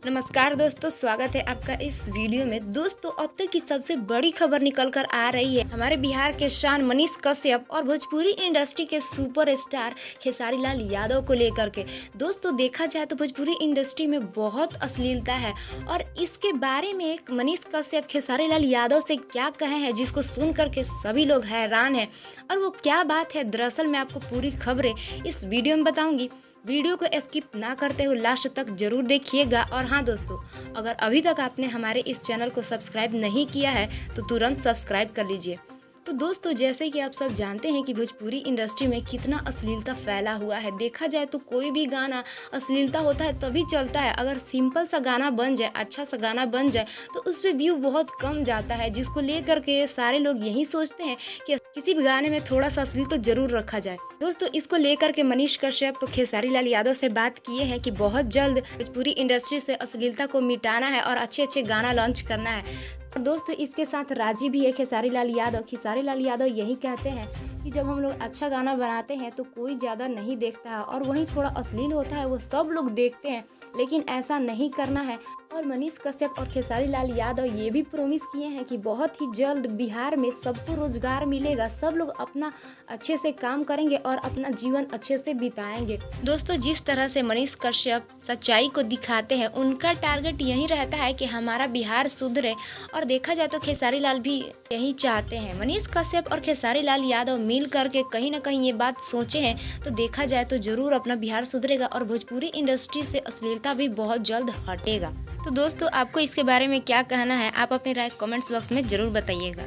नमस्कार दोस्तों, स्वागत है आपका इस वीडियो में। दोस्तों, अब तक की सबसे बड़ी खबर निकल कर आ रही है हमारे बिहार के शान मनीष कश्यप और भोजपुरी इंडस्ट्री के सुपरस्टार खेसारी लाल यादव को लेकर के। दोस्तों, देखा जाए तो भोजपुरी इंडस्ट्री में बहुत अश्लीलता है और इसके बारे में एक मनीष कश्यप खेसारी लाल यादव से क्या कहे हैं जिसको सुन करके सभी लोग हैरान हैं। और वो क्या बात है, दरअसल मैं आपको पूरी खबरें इस वीडियो में बताऊंगी। वीडियो को स्किप ना करते हुए लास्ट तक जरूर देखिएगा। और हाँ दोस्तों, अगर अभी तक आपने हमारे इस चैनल को सब्सक्राइब नहीं किया है तो तुरंत सब्सक्राइब कर लीजिए। तो दोस्तों, जैसे कि आप सब जानते हैं कि भोजपुरी इंडस्ट्री में कितना अश्लीलता फैला हुआ है। देखा जाए तो कोई भी गाना अश्लीलता होता है तभी चलता है। अगर सिंपल सा गाना बन जाए, अच्छा सा गाना बन जाए तो उस पर व्यू बहुत कम जाता है, जिसको लेकर के सारे लोग यही सोचते हैं कि किसी भी गाने में थोड़ा सा अश्लील तो जरूर रखा जाए। दोस्तों, इसको लेकर के मनीष कश्यप तो खेसारी लाल यादव से बात किए हैं कि बहुत जल्द भोजपुरी इंडस्ट्री से अश्लीलता को मिटाना है और अच्छे अच्छे गाना लॉन्च करना है। और दोस्तों, इसके साथ राजी भी है खेसारी लाल यादव। खेसारी लाल यादव यही कहते हैं कि जब हम लोग अच्छा गाना बनाते हैं तो कोई ज़्यादा नहीं देखता है और वहीं थोड़ा अश्लील होता है वो सब लोग देखते हैं, लेकिन ऐसा नहीं करना है। और मनीष कश्यप और खेसारी लाल यादव ये भी प्रॉमिस किए हैं कि बहुत ही जल्द बिहार में सबको रोजगार मिलेगा, सब लोग अपना अच्छे से काम करेंगे और अपना जीवन अच्छे से बिताएंगे। दोस्तों, जिस तरह से मनीष कश्यप सच्चाई को दिखाते हैं, उनका टारगेट यही रहता है कि हमारा बिहार सुधरे। और देखा जाए तो खेसारी लाल भी यही चाहते हैं। मनीष कश्यप और खेसारी लाल यादव मिल करके कहीं ना कहीं ये बात सोचे हैं तो देखा जाए तो जरूर अपना बिहार सुधरेगा और भोजपुरी इंडस्ट्री से अश्लीलता भी बहुत जल्द हटेगा। तो दोस्तों, आपको इसके बारे में क्या कहना है, आप अपनी राय कमेंट्स बॉक्स में जरूर बताइएगा।